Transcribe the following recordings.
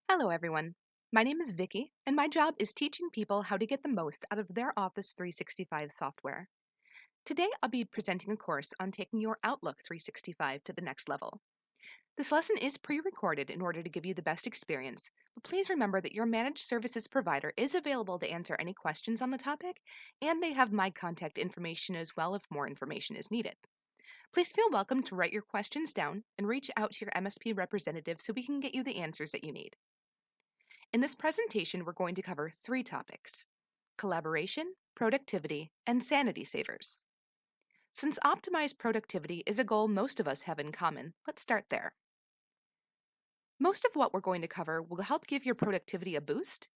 Hello, everyone. My name is Vicky, and my job is teaching people how to get the most out of their Office 365 software. Today, I'll be presenting a course on taking your Outlook 365 to the next level. This lesson is pre recorded in order to give you the best experience, but please remember that your managed services provider is available to answer any questions on the topic, and they have my contact information as well if more information is needed. Please feel welcome to write your questions down and reach out to your MSP representative so we can get you the answers that you need. In this presentation, we're going to cover three topics: collaboration, productivity, and sanity savers. Since optimized productivity is a goal most of us have in common, let's start there. Most of what we're going to cover will help give your productivity a boost,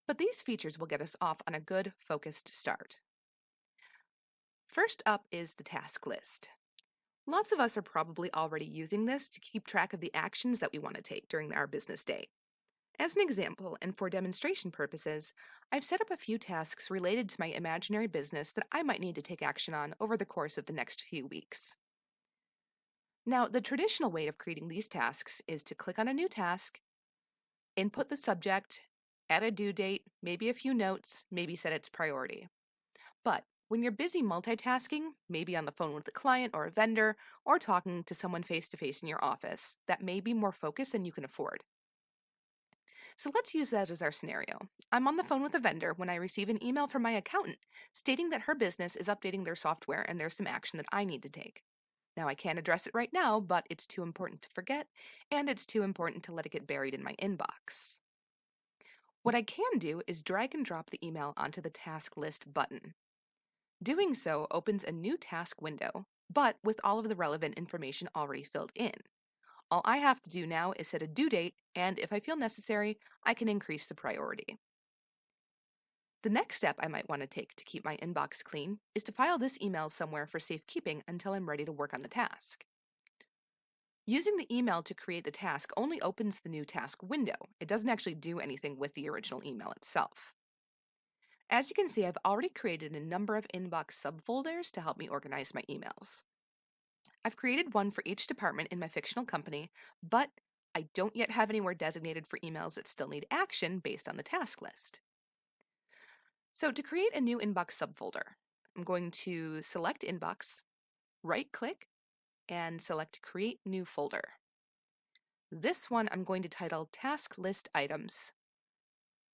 but these features will get us off on a good, focused start. First up is the task list. Lots of us are probably already using this to keep track of the actions that we want to take during our business day. As an example, and for demonstration purposes, I've set up a few tasks related to my imaginary business that I might need to take action on over the course of the next few weeks. Now, the traditional way of creating these tasks is to click on a new task, input the subject, add a due date, maybe a few notes, maybe set its priority. But when you're busy multitasking, maybe on the phone with a client or a vendor, or talking to someone face to face in your office, that may be more focus than you can afford. So let's use that as our scenario. I'm on the phone with a vendor when I receive an email from my accountant stating that her business is updating their software and there's some action that I need to take. Now, I can't address it right now, but it's too important to forget, and it's too important to let it get buried in my inbox. What I can do is drag and drop the email onto the task list button. Doing so opens a new task window, but with all of the relevant information already filled in. All I have to do now is set a due date, and if I feel necessary, I can increase the priority. The next step I might want to take to keep my inbox clean is to file this email somewhere for safekeeping until I'm ready to work on the task. Using the email to create the task only opens the new task window. It doesn't actually do anything with the original email itself. As you can see, I've already created a number of inbox subfolders to help me organize my emails. I've created one for each department in my fictional company, but I don't yet have anywhere designated for emails that still need action based on the task list. So to create a new inbox subfolder, I'm going to select Inbox, right-click, and select Create New Folder. This one I'm going to title Task List Items,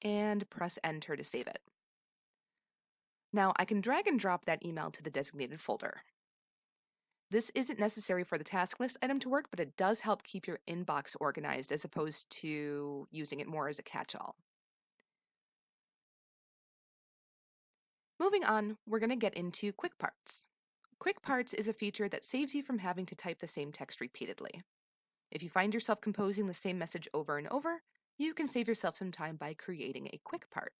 and press Enter to save it. Now I can drag and drop that email to the designated folder. This isn't necessary for the task list item to work, but it does help keep your inbox organized as opposed to using it more as a catch-all. Moving on, we're going to get into Quick Parts. Quick Parts is a feature that saves you from having to type the same text repeatedly. If you find yourself composing the same message over and over, you can save yourself some time by creating a quick part.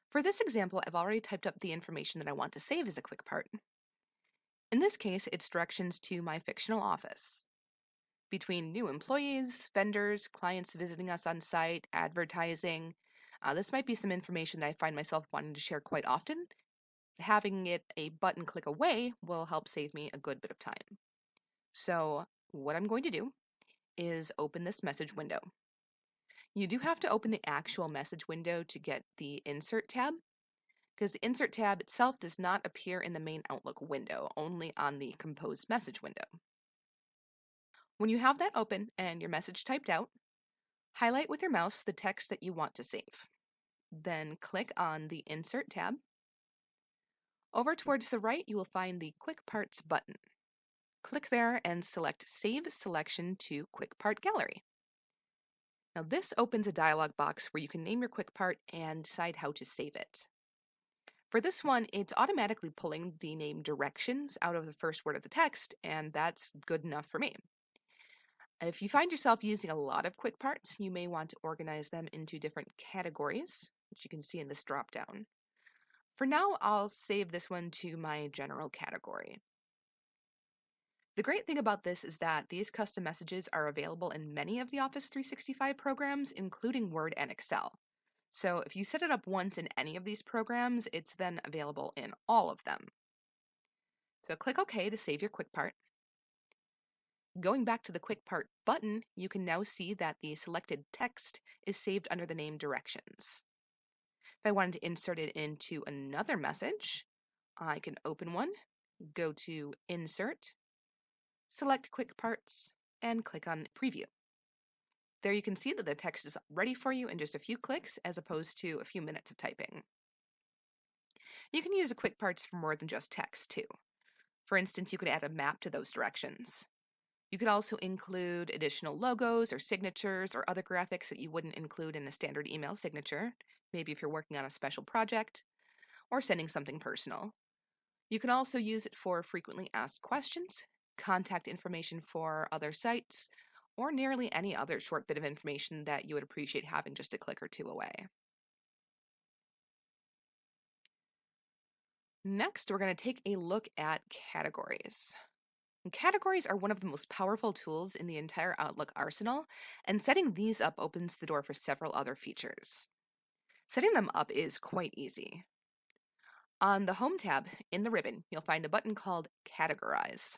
For this example, I've already typed up the information that I want to save as a quick part. In this case, it's directions to my fictional office. Between new employees, vendors, clients visiting us on site, advertising, this might be some information that I find myself wanting to share quite often. Having it a button click away will help save me a good bit of time. So what I'm going to do is open this message window. You do have to open the actual message window to get the Insert tab, because the Insert tab itself does not appear in the main Outlook window, only on the Compose message window. When you have that open and your message typed out, highlight with your mouse the text that you want to save. Then click on the Insert tab. Over towards the right, you will find the Quick Parts button. Click there and select Save Selection to Quick Part Gallery. Now this opens a dialog box where you can name your quick part and decide how to save it. For this one, it's automatically pulling the name directions out of the first word of the text, and that's good enough for me. If you find yourself using a lot of quick parts, you may want to organize them into different categories, which you can see in this dropdown. For now, I'll save this one to my general category. The great thing about this is that these custom messages are available in many of the Office 365 programs, including Word and Excel. So if you set it up once in any of these programs, it's then available in all of them. So click OK to save your quick part. Going back to the Quick Part button, you can now see that the selected text is saved under the name Directions. If I wanted to insert it into another message, I can open one, go to Insert, select Quick Parts, and click on Preview. There you can see that the text is ready for you in just a few clicks as opposed to a few minutes of typing. You can use the Quick Parts for more than just text too. For instance, you could add a map to those directions. You could also include additional logos or signatures or other graphics that you wouldn't include in a standard email signature, maybe if you're working on a special project or sending something personal. You can also use it for frequently asked questions, contact information for other sites, or nearly any other short bit of information that you would appreciate having just a click or two away. Next, we're going to take a look at categories. Categories are one of the most powerful tools in the entire Outlook arsenal, and setting these up opens the door for several other features. Setting them up is quite easy. On the Home tab in the ribbon, you'll find a button called Categorize.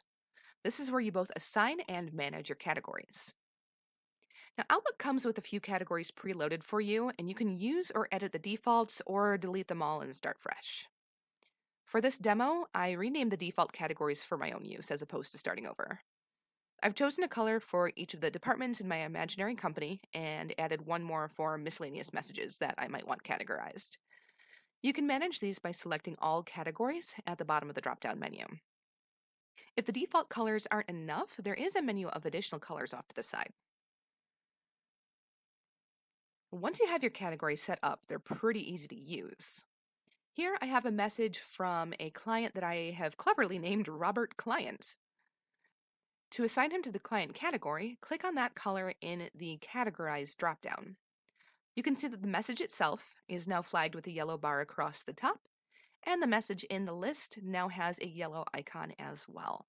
This is where you both assign and manage your categories. Now, Outlook comes with a few categories preloaded for you, and you can use or edit the defaults or delete them all and start fresh. For this demo, I renamed the default categories for my own use as opposed to starting over. I've chosen a color for each of the departments in my imaginary company and added one more for miscellaneous messages that I might want categorized. You can manage these by selecting all categories at the bottom of the drop-down menu. If the default colors aren't enough, there is a menu of additional colors off to the side. Once you have your categories set up, they're pretty easy to use. Here I have a message from a client that I have cleverly named Robert Client. To assign him to the client category, click on that color in the Categorize dropdown. You can see that the message itself is now flagged with a yellow bar across the top, and the message in the list now has a yellow icon as well.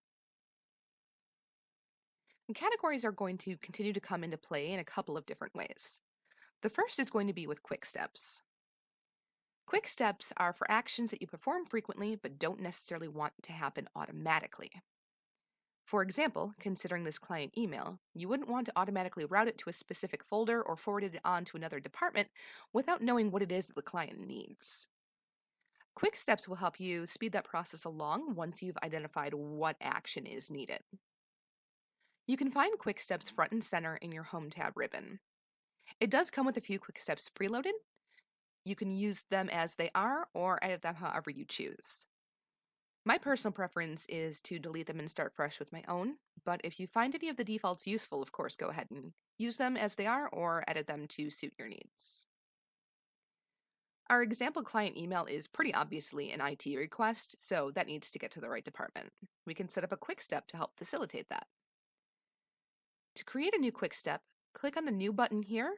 And categories are going to continue to come into play in a couple of different ways. The first is going to be with quick steps. Quick steps are for actions that you perform frequently but don't necessarily want to happen automatically. For example, considering this client email, you wouldn't want to automatically route it to a specific folder or forward it on to another department without knowing what it is that the client needs. Quick steps will help you speed that process along once you've identified what action is needed. You can find quick steps front and center in your Home tab ribbon. It does come with a few quick steps preloaded. You can use them as they are or edit them however you choose. My personal preference is to delete them and start fresh with my own, but if you find any of the defaults useful, of course, go ahead and use them as they are or edit them to suit your needs. Our example client email is pretty obviously an IT request, so that needs to get to the right department. We can set up a quick step to help facilitate that. To create a new quick step, click on the New button here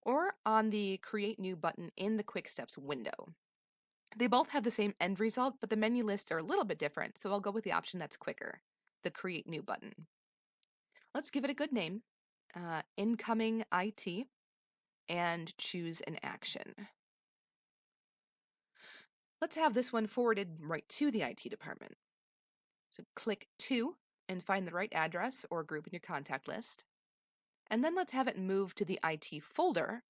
or on the Create New button in the Quick Steps window. They both have the same end result, but the menu lists are a little bit different, so I'll go with the option that's quicker, the Create New button. Let's give it a good name, Incoming IT, and choose an action. Let's have this one forwarded right to the IT department. So click To and find the right address or group in your contact list. And then let's have it move to the IT folder,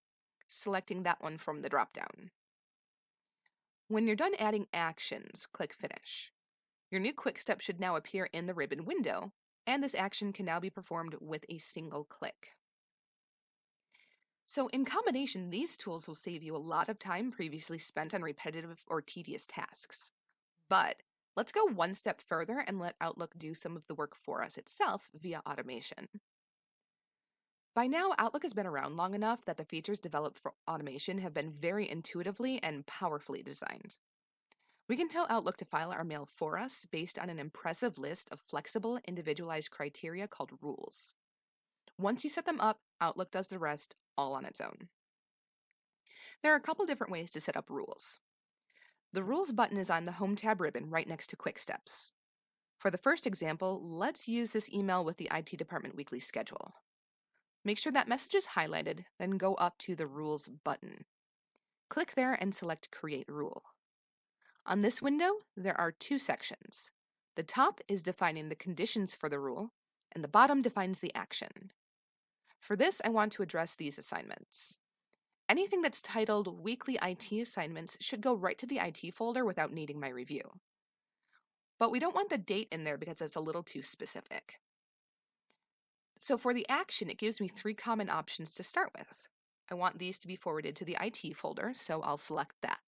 selecting that one from the dropdown. When you're done adding actions, click Finish. Your new quick step should now appear in the ribbon window, and this action can now be performed with a single click. So in combination, these tools will save you a lot of time previously spent on repetitive or tedious tasks. But let's go one step further and let Outlook do some of the work for us itself via automation. By now, Outlook has been around long enough that the features developed for automation have been very intuitively and powerfully designed. We can tell Outlook to file our mail for us based on an impressive list of flexible, individualized criteria called rules. Once you set them up, Outlook does the rest all on its own. There are a couple different ways to set up rules. The Rules button is on the Home tab ribbon right next to Quick Steps. For the first example, let's use this email with the IT department weekly schedule. Make sure that message is highlighted, then go up to the Rules button. Click there and select Create Rule. On this window, there are two sections. The top is defining the conditions for the rule, and the bottom defines the action. For this, I want to address these assignments. Anything that's titled Weekly IT Assignments should go right to the IT folder without needing my review. But we don't want the date in there because it's a little too specific. So for the action, it gives me 3 common options to start with. I want these to be forwarded to the IT folder, so I'll select that.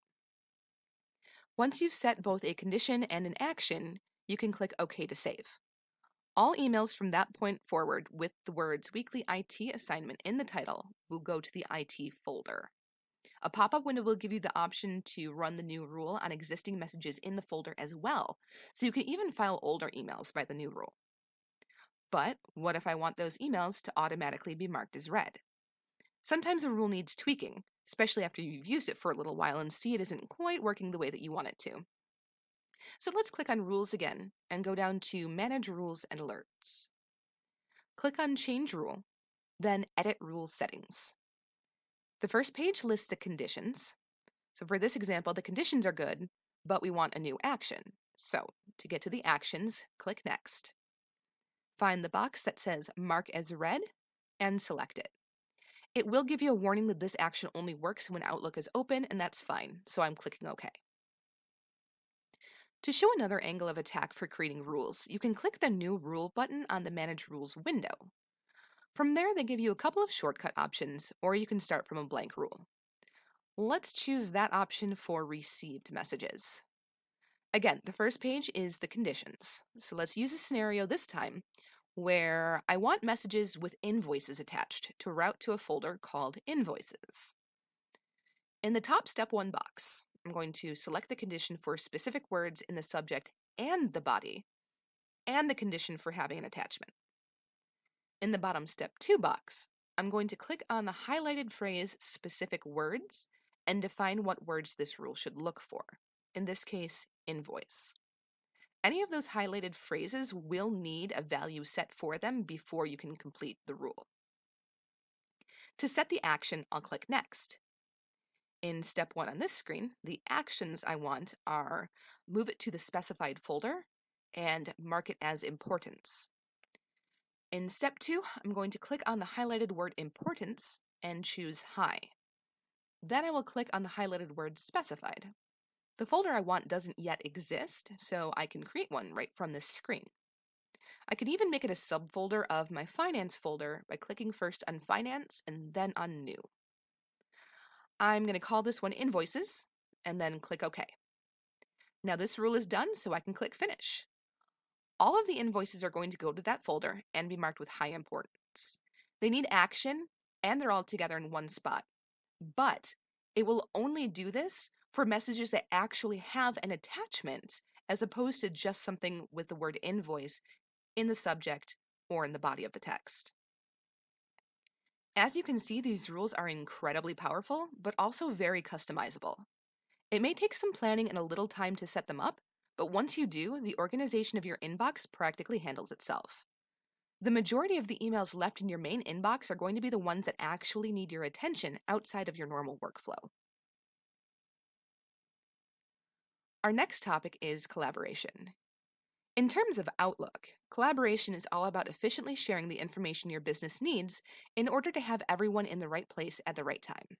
Once you've set both a condition and an action, you can click OK to save. All emails from that point forward with the words Weekly IT Assignment in the title will go to the IT folder. A pop-up window will give you the option to run the new rule on existing messages in the folder as well, so you can even file older emails by the new rule. But what if I want those emails to automatically be marked as read? Sometimes a rule needs tweaking, especially after you've used it for a little while and see it isn't quite working the way that you want it to. So let's click on Rules again and go down to Manage Rules and Alerts. Click on Change Rule, then Edit Rule Settings. The first page lists the conditions. So for this example, the conditions are good, but we want a new action. So to get to the actions, click Next. Find the box that says Mark as Read and select it. It will give you a warning that this action only works when Outlook is open, and that's fine, so I'm clicking OK. To show another angle of attack for creating rules, you can click the New Rule button on the Manage Rules window. From there, they give you a couple of shortcut options, or you can start from a blank rule. Let's choose that option for received messages. Again, the first page is the conditions. So let's use a scenario this time where I want messages with invoices attached to route to a folder called Invoices. In the top Step 1 box, I'm going to select the condition for specific words in the subject and the body, and the condition for having an attachment. In the bottom Step 2 box, I'm going to click on the highlighted phrase specific words and define what words this rule should look for. In this case, invoice. Any of those highlighted phrases will need a value set for them before you can complete the rule. To set the action, I'll click Next. In Step 1 on this screen, the actions I want are move it to the specified folder and mark it as importance. In Step 2, I'm going to click on the highlighted word importance and choose High. Then I will click on the highlighted word specified. The folder I want doesn't yet exist, so I can create one right from this screen. I could even make it a subfolder of my Finance folder by clicking first on Finance and then on New. I'm going to call this one Invoices and then click OK. Now this rule is done, so I can click Finish. All of the invoices are going to go to that folder and be marked with high importance. They need action, and they're all together in one spot. But it will only do this for messages that actually have an attachment, as opposed to just something with the word invoice in the subject or in the body of the text. As you can see, these rules are incredibly powerful, but also very customizable. It may take some planning and a little time to set them up, but once you do, the organization of your inbox practically handles itself. The majority of the emails left in your main inbox are going to be the ones that actually need your attention outside of your normal workflow. Our next topic is collaboration. In terms of Outlook, collaboration is all about efficiently sharing the information your business needs in order to have everyone in the right place at the right time.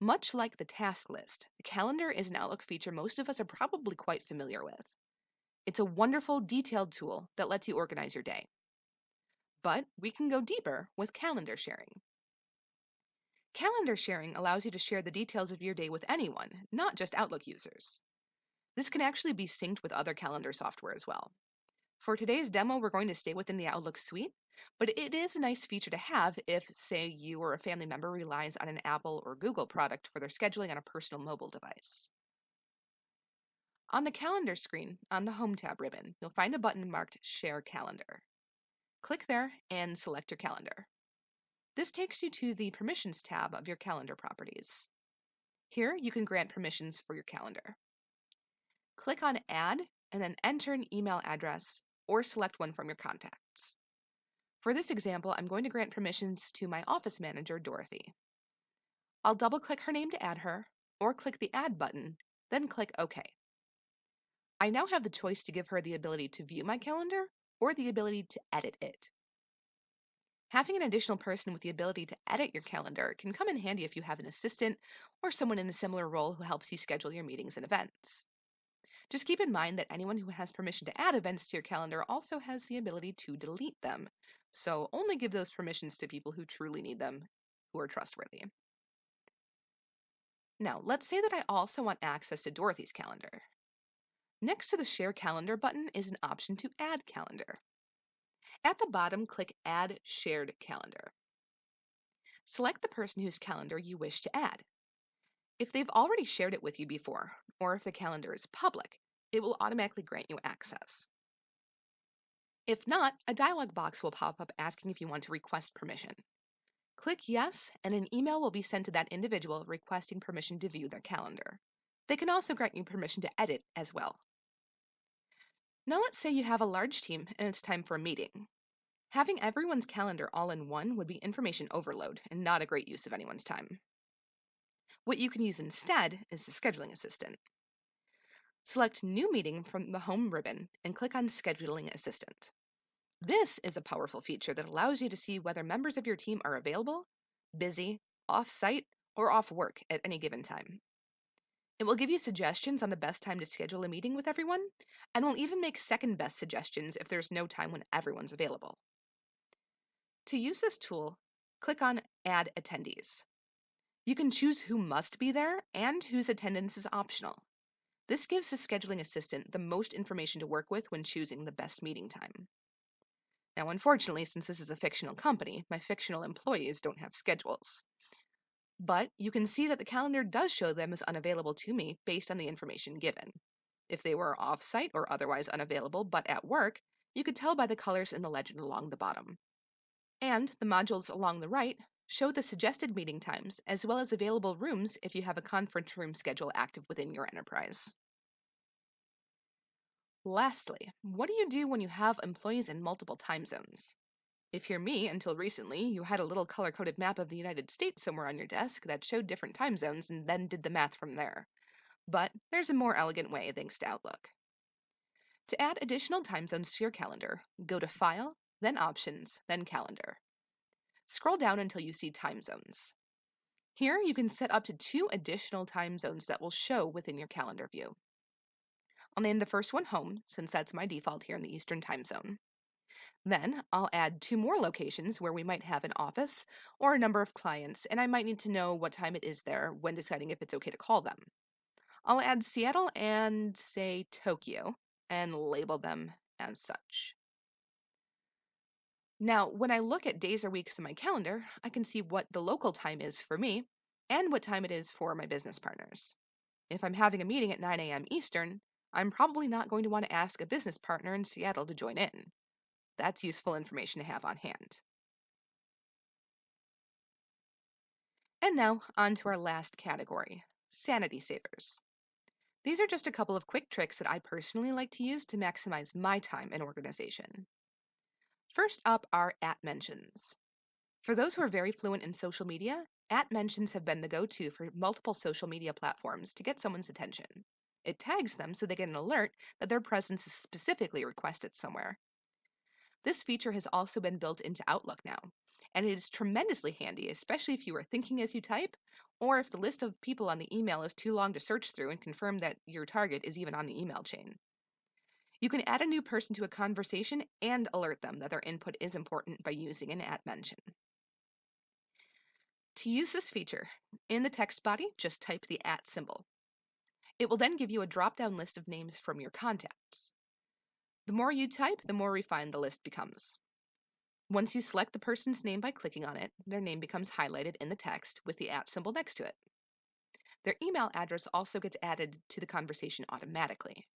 Much like the task list, the calendar is an Outlook feature most of us are probably quite familiar with. It's a wonderful, detailed tool that lets you organize your day. But we can go deeper with calendar sharing. Calendar sharing allows you to share the details of your day with anyone, not just Outlook users. This can actually be synced with other calendar software as well. For today's demo, we're going to stay within the Outlook suite, but it is a nice feature to have if, say, you or a family member relies on an Apple or Google product for their scheduling on a personal mobile device. On the calendar screen, on the Home tab ribbon, you'll find a button marked Share Calendar. Click there and select your calendar. This takes you to the Permissions tab of your calendar properties. Here, you can grant permissions for your calendar. Click on Add and then enter an email address or select one from your contacts. For this example, I'm going to grant permissions to my office manager, Dorothy. I'll double-click her name to add her, or click the Add button, then click OK. I now have the choice to give her the ability to view my calendar or the ability to edit it. Having an additional person with the ability to edit your calendar can come in handy if you have an assistant or someone in a similar role who helps you schedule your meetings and events. Just keep in mind that anyone who has permission to add events to your calendar also has the ability to delete them. So only give those permissions to people who truly need them, who are trustworthy. Now, let's say that I also want access to Dorothy's calendar. Next to the Share Calendar button is an option to add calendar. At the bottom, click Add Shared Calendar. Select the person whose calendar you wish to add. If they've already shared it with you before, or if the calendar is public, it will automatically grant you access. If not, a dialog box will pop up asking if you want to request permission. Click Yes, and an email will be sent to that individual requesting permission to view their calendar. They can also grant you permission to edit as well. Now let's say you have a large team and it's time for a meeting. Having everyone's calendar all in one would be information overload and not a great use of anyone's time. What you can use instead is the scheduling assistant. Select New Meeting from the Home ribbon and click on Scheduling Assistant. This is a powerful feature that allows you to see whether members of your team are available, busy, off-site, or off work at any given time. It will give you suggestions on the best time to schedule a meeting with everyone, and will even make second best suggestions if there's no time when everyone's available. To use this tool, click on Add Attendees. You can choose who must be there and whose attendance is optional. This gives the scheduling assistant the most information to work with when choosing the best meeting time. Now, unfortunately, since this is a fictional company, my fictional employees don't have schedules. But you can see that the calendar does show them as unavailable to me based on the information given. If they were off-site or otherwise unavailable but at work, you could tell by the colors in the legend along the bottom. And the modules along the right show the suggested meeting times as well as available rooms if you have a conference room schedule active within your enterprise. Lastly, what do you do when you have employees in multiple time zones? If you're me, until recently, you had a little color-coded map of the United States somewhere on your desk that showed different time zones and then did the math from there. But there's a more elegant way thanks to Outlook. To add additional time zones to your calendar, go to File, then Options, then Calendar. Scroll down until you see Time Zones. Here you can set up to 2 additional time zones that will show within your calendar view. I'll name the first one Home, since that's my default here in the Eastern Time Zone. Then I'll add 2 more locations where we might have an office or a number of clients, and I might need to know what time it is there when deciding if it's okay to call them. I'll add Seattle and, say, Tokyo, and label them as such. Now, when I look at days or weeks in my calendar, I can see what the local time is for me and what time it is for my business partners. If I'm having a meeting at 9 a.m. Eastern, I'm probably not going to want to ask a business partner in Seattle to join in. That's useful information to have on hand. And now, on to our last category, sanity savers. These are just a couple of quick tricks that I personally like to use to maximize my time and organization. First up are @mentions. For those who are very fluent in social media, @mentions have been the go-to for multiple social media platforms to get someone's attention. It tags them so they get an alert that their presence is specifically requested somewhere. This feature has also been built into Outlook now, and it is tremendously handy, especially if you are thinking as you type, or if the list of people on the email is too long to search through and confirm that your target is even on the email chain. You can add a new person to a conversation and alert them that their input is important by using an @mention. To use this feature, in the text body, just type the @symbol. It will then give you a drop-down list of names from your contacts. The more you type, the more refined the list becomes. Once you select the person's name by clicking on it, their name becomes highlighted in the text with the @symbol next to it. Their email address also gets added to the conversation automatically.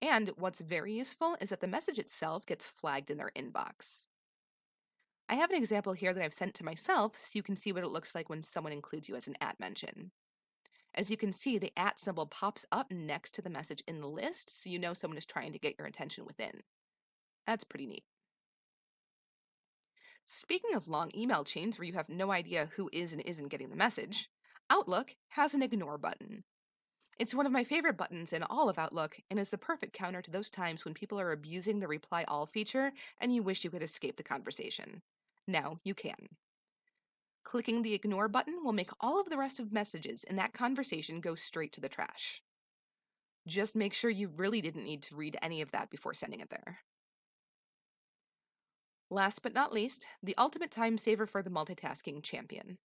And what's very useful is that the message itself gets flagged in their inbox. I have an example here that I've sent to myself so you can see what it looks like when someone includes you as an @mention. As you can see, the @symbol pops up next to the message in the list, so you know someone is trying to get your attention within. That's pretty neat. Speaking of long email chains where you have no idea who is and isn't getting the message, Outlook has an ignore button. It's one of my favorite buttons in all of Outlook and is the perfect counter to those times when people are abusing the Reply All feature and you wish you could escape the conversation. Now you can. Clicking the Ignore button will make all of the rest of messages in that conversation go straight to the trash. Just make sure you really didn't need to read any of that before sending it there. Last but not least, the ultimate time saver for the multitasking champion.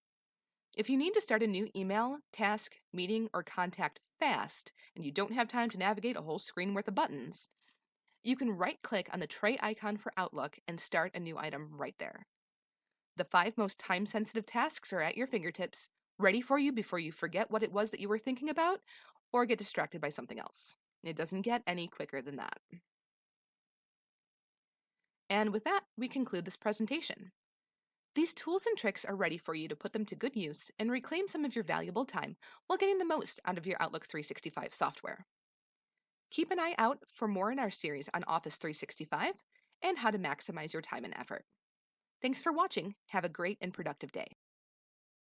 If you need to start a new email, task, meeting, or contact fast, and you don't have time to navigate a whole screen worth of buttons, you can right-click on the tray icon for Outlook and start a new item right there. The 5 most time-sensitive tasks are at your fingertips, ready for you before you forget what it was that you were thinking about or get distracted by something else. It doesn't get any quicker than that. And with that, we conclude this presentation. These tools and tricks are ready for you to put them to good use and reclaim some of your valuable time while getting the most out of your Outlook 365 software. Keep an eye out for more in our series on Office 365 and how to maximize your time and effort. Thanks for watching. Have a great and productive day.